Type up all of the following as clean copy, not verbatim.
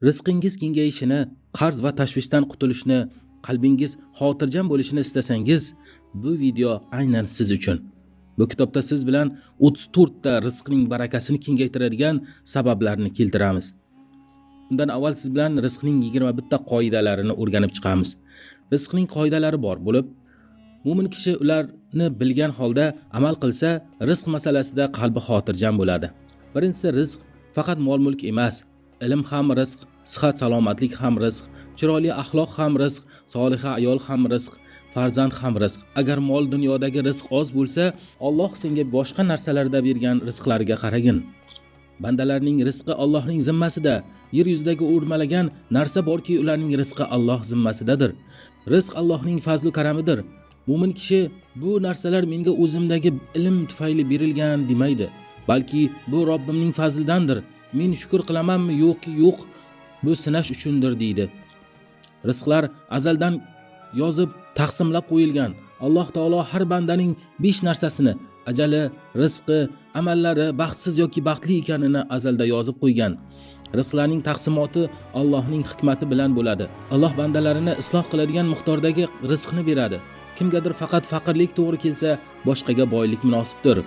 Rizqingiz kengayishini, qarz va tashvishdan qutulishni, qalbingiz xotirjam bo'lishini istasangiz, bu video aynan siz uchun. Bu kitobda siz bilan 34 ta rizqning barakasini kengaytiradigan sabablarni keltiramiz. Undan avval siz bilan rizqning 21 ta qoidalarini o'rganib chiqamiz. Rizqning qoidalari bor bo'lib, mo'min kishi ularni bilgan holda amal qilsa, rizq masalasida qalbi xotirjam bo'ladi. Birinchisi, rizq faqat mol-mulk emas, ilm ham rizq, sihat salomatlik ham rizq, chiroyli axloq ham rizq, soliha ayol ham rizq, farzand ham rizq. Agar mol dunyodagi rizq oz bo'lsa, Alloh senga boshqa narsalarda bergan rizqlarga qaragin. Bandalarning rizqi Allohning zimmasida. Yer yuzidagi o'rmalagan narsa borki, ularning rizqi Alloh zimmasidadir. Rizq Allohning fazl va karamidir. Mo'min kishi bu narsalar menga o'zimdagi ilm tufayli berilgan demaydi, balki bu Robbimning fazlidandir. Men shukr qilamanmi yo'qki yo'q, bu sinash uchundir deydi. Rizqlar azaldan yozib taqsimlab qo'yilgan. Alloh taolo har bandaning 5 narsasini, ajali, rizqi, amallari baxtsiz yoki baxtli ekanini azalda yozib qo'ygan. Rizqlarning taqsimoti Allohning hikmati bilan bo'ladi. Alloh bandalarini isloh qiladigan miqdordagi rizqni beradi. Kimgadir faqat faqirlik to'g'ri kelsa, boshqaga boylik munosibdir.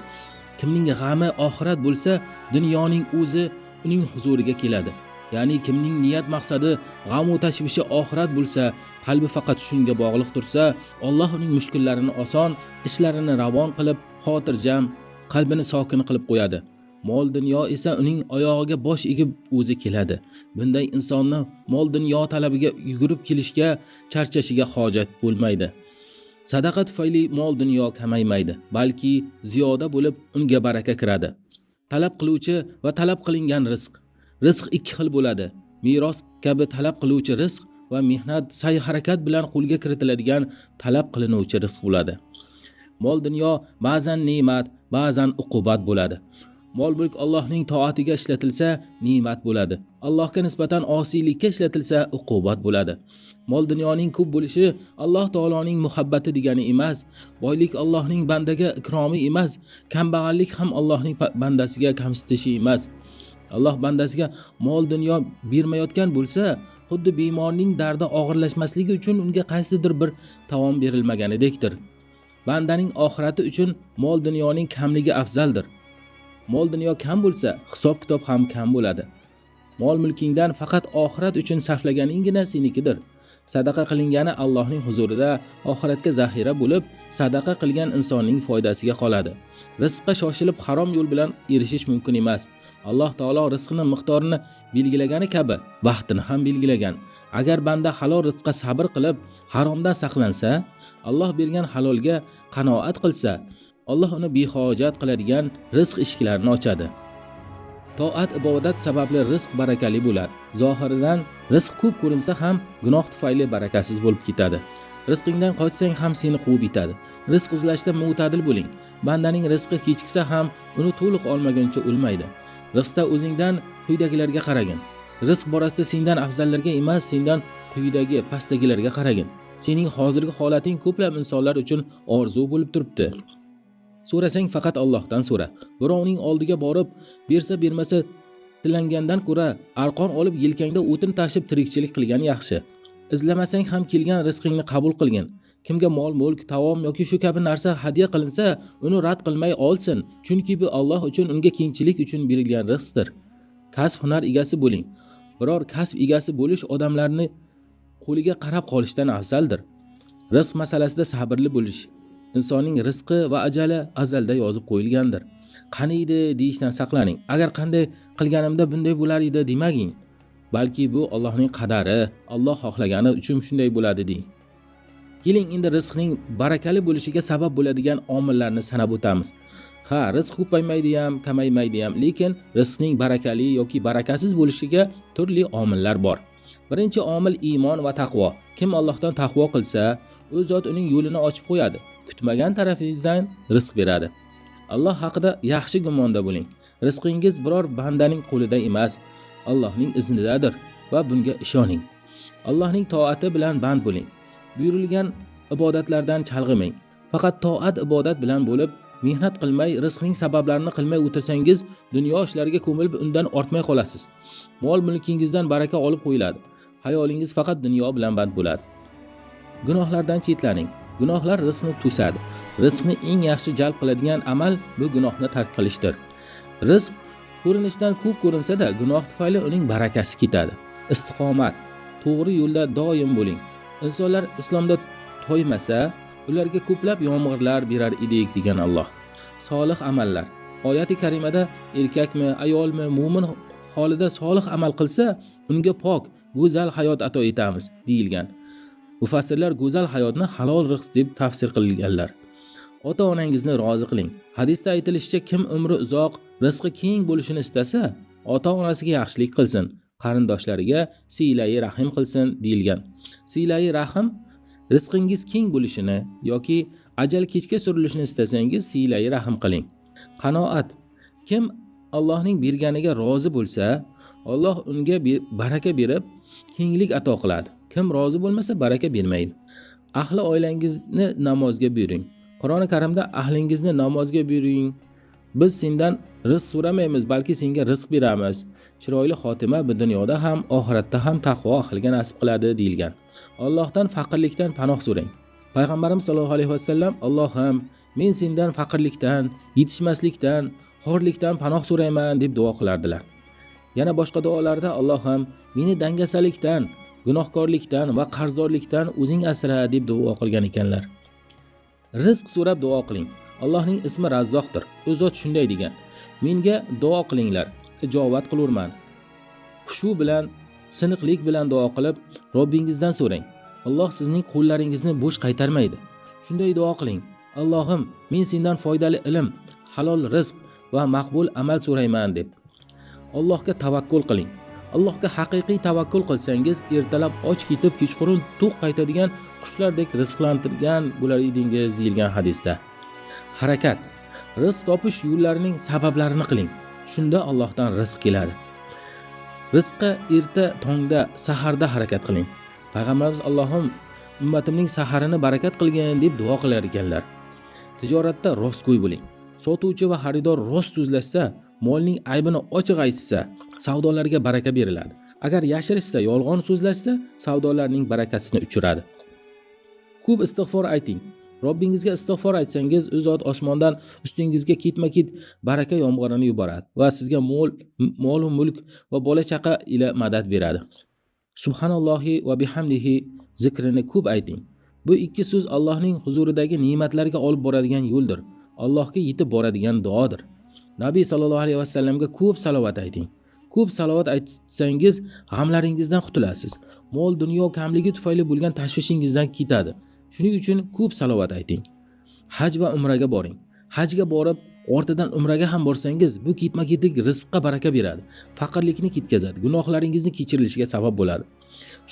Kimning g'ami oxirat bo'lsa, dunyoning o'zi uning huzuriga keladi. Ya'ni kimning niyat maqsadi, g'am va tashvishi oxirat bo'lsa, qalbi faqat shunga bog'liq tursa, Alloh uning mushkullarini oson, ishlarini ravon qilib, xotirjam, qalbini sokin qilib qo'yadi. Mol dunyo esa uning oyog'iga bosh egib o'zi keladi. Bunday insonni mol dunyo talabiga yugurib kelishga, charchashiga hojat bo'lmaydi. Sadaqa tufayli mol dunyo kamaymaydi, balki ziyoda bo'lib unga baraka kiradi. Talab qiluvchi va talab qilingan rizq. Rizq ikki xil bo'ladi. Meros kabi talab qiluvchi rizq va mehnat, sa'y-harakat bilan qo'lga kiritiladigan talab qilinuvchi rizq bo'ladi. Mol dunyo ba'zan ne'mat, ba'zan uqubat bo'ladi. Mol-mulk Allohning toatiga ishlatilsa, ne'mat bo'ladi. Allohga nisbatan osiylikka ishlatilsa, uqubat bo'ladi. Mol dunyoning ko'p bo'lishi Alloh taoloning muhabbati degani emas, boylik Allohning bandaga ikromi emas, kambag'allik ham Allohning bandasiga kamsitishi emas. Alloh bandasiga mol dunyo bermayotgan bo'lsa, xuddi bemorning dardi og'irlashmasligi uchun unga qaysidir bir taom berilmaganidekdir. Bandaning oxirati uchun mol dunyoning kamligi afzaldir. Mol dunyo kam bo'lsa, hisob kitob ham kam bo'ladi. Mol mulkingdan faqat oxirat uchun sarflaganingina senikidir. Sadaqa qilingani Allohning huzurida oxiratga zaxira bo'lib, sadaqa qilgan insonning foydasiga qoladi. Rizqqa shoshilib harom yo'l bilan erishish mumkin emas. Alloh taolo rizqining miqdorini belgilagani kabi vaqtini ham belgilagan. Agar banda halol rizqqa sabr qilib, haromdan saqlansa, Alloh bergan halolga qanoat qilsa, Alloh uni behojat qiladigan rizq eshiklarini ochadi. Toat ibodat sababli rizq barakali bo'ladi. Zohiridan rizq ko'p ko'rinsa ham gunoh tufayli barakasiz bo'lib ketadi. Rizqingdan qochsang ham seni quvib yetadi. Rizq izlashda mo'tadil bo'ling. Bandaning rizqi kechiksa ham uni to'liq olmaguncha o'lmaydi. Rizqda o'zingdan quyidagilarga qaragin. Rizq borasida sendan afzallarga emas, sendan quyidagi pastdagilarga qaragin. Sening hozirgi holating ko'plab insonlar uchun orzu bo'lib turibdi. So'rasang faqat Allohdan so'ra. Birovning oldiga borib, bersa bermasa tilangandan ko'ra arqon olib yelkangda o'tin tashib tirikchilik qilgan yaxshi. Izlamasang ham kelgan rizqingni qabul qilgin. Kimga mol-mulk, taom yoki shu kabi narsa hadya qilinsa, uni rad qilmay olsin, chunki bu Alloh uchun unga kengchilik uchun berilgan rizqdir. Kasb hunar egasi bo'ling. Biror kasb egasi bo'lish odamlarni qo'liga qarab qolishdan afzaldir. Rizq masalasida sabrli bo'lish. Insonning rizqi va ajali azalda yozib qo'yilgandir. Qani edi deyishdan saqlaning. Agar qanday qilganimda bunday bo'lar edi demaging. Balki bu Allohning qadari, Alloh xohlagani uchun shunday bo'ladi deng. Keling endi rizqning barakali bo'lishiga sabab bo'ladigan omillarni sanab o'tamiz. Ha, rizq ko'paymaydi ham, kamaymaydi ham, lekin rizqning barakali yoki barakasiz bo'lishiga turli omillar bor. Birinchi omil iymon va taqvo. Kim Allohdan taqvo qilsa, o'z zot uning yo'lini ochib qo'yadi. Kutmagan tarafingizdan rizq beradi. Alloh haqida yaxshi gumonda bo'ling. Rizqingiz biror bandaning qo'lida emas, Allohning iznidadir va bunga ishoning. Allohning toati bilan band bo'ling. Buyurilgan ibodatlardan chalg'imang. Faqat toat ibodat bilan bo'lib, mehnat qilmay, rizqning sabablarini qilmay o'tirsangiz, dunyo ishlariga ko'milib undan ortmay qolasiz. Mol mulkingizdan baraka olib qo'yiladi. Hayolingiz faqat dunyo bilan band bo'ladi. Gunohlardan chetlaning. Gunohlar rizqni to'sadi. Rizqni eng yaxshi jalb qiladigan amal bu gunohni tark qilishdir. Rizq ko'rinishdan ko'p ko'rinsa-da, gunoh tufayli uning barakasi ketadi. Istiqomat, to'g'ri yo'lda doim bo'ling. Insonlar islomda to'ymasa, ularga ko'plab yomg'irlar berar edik degan Alloh. Solih amallar. Oyati karimada erkakmi, ayolmi, mu'min holida solih amal qilsa, unga pok, go'zal hayot ato etamiz deyilgan. Mufassirlar go'zal hayotni halol rizq deb tafsir qilganlar. Ota-onangizni rozi qiling. Hadisda aytilishicha, kim umri uzoq, rizqi keng bo'lishini istasa, ota-onasiga yaxshilik qilsin, qarindoshlariga silai rahim qilsin deyilgan. Silai rahim rizqingiz keng bo'lishini yoki ajal kechga surilishini istasangiz, silai rahim qiling. Qanoat. Kim Allohning berganiga rozi bo'lsa, Alloh unga baraka berib, kenglik ato qiladi. Kim rozi bo'lmasa, baraka bermaydi. Ahli oilangizni namozga buyuring. Qur'oni Karimda ahlingizni namozga buyuring. Biz sendan rizq so'ramaymiz, balki senga rizq beramiz. Chiroyli xotima bu dunyoda ham, oxiratda ham taqvo ahliga nasib qiladi deyilgan. Allohdan faqirlikdan panoh so'rang. Payg'ambarimiz sollallohu alayhi vasallam, Allohim, men sendan faqirlikdan, yetishmaslikdan, xorlikdan panoh so'rayman deb duo qilardilar. Yana boshqa duolarda Allohim, meni dangasalikdan, gunohkorlikdan va qarzdorlikdan o'zing asra deb duo qilgan ekanlar. Rizq so'rab duo qiling. Allohning ismi Razzoqdir. U zot shunday degan: menga duo qilinglar, ijobat qilurman. Xushu bilan, siniqlik bilan duo qilib, Robbingizdan so'rang. Alloh sizning qo'llaringizni bo'sh qaytarmaydi. Shunday duo qiling: Allohim, men sendan foydali ilm, halol rizq va maqbul amal so'rayman deb. Allohga tavakkul qiling. Allohga haqiqiy tavakkul qilsangiz, ertalab och ketib, kechqurun to'q qaytadigan qushlardek rizqlantirgan bo'lar edingiz deyilgan hadisda. Harakat. Rizq topish yo'llarining sabablarini qiling. Shunda Allohdan rizq keladi. Rizqqa erta tongda, saharda harakat qiling. Payg'ambarimiz Allohim ummatimning saharini barakat qilgin deb duo qilar ekanlar. Tijoratda rostgo'y bo'ling. Sotuvchi va xaridor rost so'zlashsa, molning aybini ochiq aytsa, savdolarga baraka beriladi. Agar yashirishsa, yolg'on so'zlashsa, savdolarning barakasini o'chiradi. Ko'p istig'for ayting. Robbingizga istig'for aytsangiz, u zot osmondan ustingizga ketma-ket baraka yomg'irini yuboradi va sizga mol va mulk va bola chaqa ila madad beradi. Subhanallohi va bihamdihi zikrini ko'p ayting. Bu ikki so'z Allohning huzuridagi ne'matlarga olib boradigan yo'ldir. Allohga yetib boradigan duodir. Nabiy sallallohu alayhi vasallamga ko'p salovat ayting. Ko'p salovat aytsangiz, g'amlaringizdan qutulasiz. Mol dunyo kamligi tufayli bo'lgan tashvishingizdan ketadi. Shuning uchun ko'p salovat ayting. Haj va umraga boring. Hajga borib, ortidan umraga ham borsangiz, bu ketma-ketlik rizqqa baraka beradi. Faqirlikni ketkazadi, gunohlaringizni kechirilishiga sabab bo'ladi.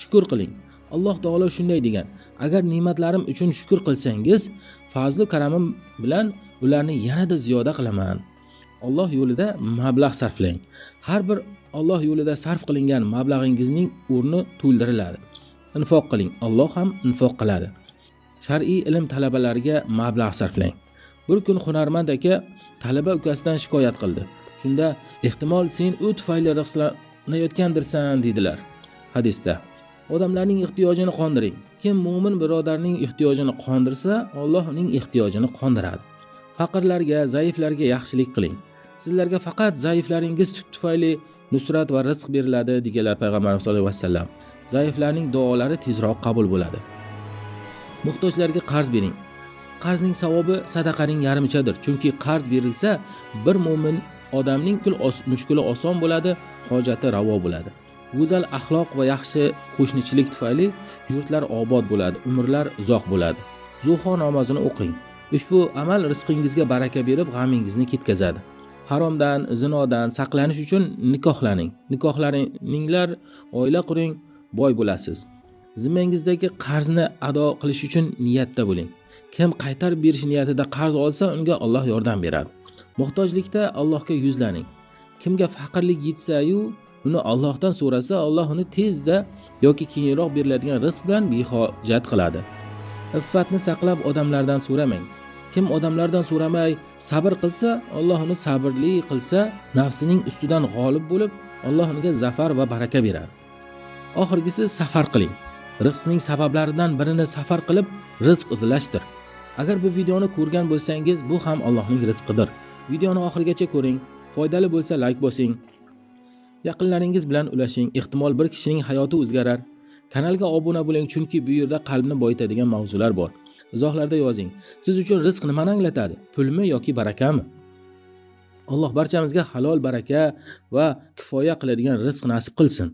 Shukr qiling. Alloh taolo shunday degan: agar ne'matlarim uchun shukr qilsangiz, fazl va karamim bilan ularni yanada ziyoda qilaman. Alloh yo'lida mablag' sarflang. Har bir Alloh yo'lida sarf qilingan mablag'ingizning o'rni to'ldiriladi. Infoq qiling. Alloh ham infoq qiladi. Shar'iy ilm talabalariga mablag' sarflang. Bir kun hunarmand aka talaba ukasidan shikoyat qildi. Shunda ehtimol sen u tufayli rizqlanayotgandirsan dedilar. Hadisda odamlarning ehtiyojini qondiring. Kim mu'min birodarning ehtiyojini qondirsa, Alloh uning ehtiyojini qondiradi. Faqirlarga, zaiflarga yaxshilik qiling. Sizlarga faqat zaiflaringiz tufayli nusrat va rizq beriladi deganlar Payg'ambarimiz sollallohu alayhi vasallam. Zaiflarning duolari tezroq qabul bo'ladi. Muhtojlarga qarz bering. Qarzning savobi sadaqaning yarmichadir. Chunki qarz berilsa, bir mu'min odamning mushkuli oson bo'ladi, hojati ravo bo'ladi. Go'zal axloq va yaxshi qo'shnichilik tufayli yurtlar obod bo'ladi, umrlar uzoq bo'ladi. Zuho namozini o'qing. Ushbu amal rizqingizga baraka berib, g'amingizni ketkazadi. Haromdan, zinodan saqlanish uchun nikohlaning. Nikohlaringlar, oila quring, boy bo'lasiz. Zimmangizdagi qarzni ado qilish uchun niyatda bo'ling. Kim qaytarib berish niyatida qarz olsa, unga Alloh yordam beradi. Muhtojlikda Allohga yuzlaning. Kimga faqirlik yetsa-yu, uni Allohdan so'rasa, Alloh uni tezda yoki keyinroq beriladigan rizq bilan behojat qiladi. Iffatni saqlab odamlardan so'ramang. Kim odamlardan so'ramay sabr qilsa, Alloh uni sabrli qilsa, nafsining ustidan g'olib bo'lib, Alloh unga zafar va baraka beradi. Oxirgisi safar qiling. Rizqning sabablaridan birini safar qilib rizq izlashdir. Agar bu videoni ko'rgan bo'lsangiz, bu ham Allohning rizqidir. Videoni oxirigacha ko'ring. Foydali bo'lsa like bosing. Yaqinlaringiz bilan ulashing. Ehtimol bir kishining hayoti o'zgarar. Kanalga obuna bo'ling, chunki bu yerda qalbni boyitadigan mavzular bor. Izohlarda yozing. Siz uchun rizq nimani anglatadi? Pulmi yoki barakami? Alloh barchamizga halol baraka va kifoya qiladigan rizq nasib qilsin.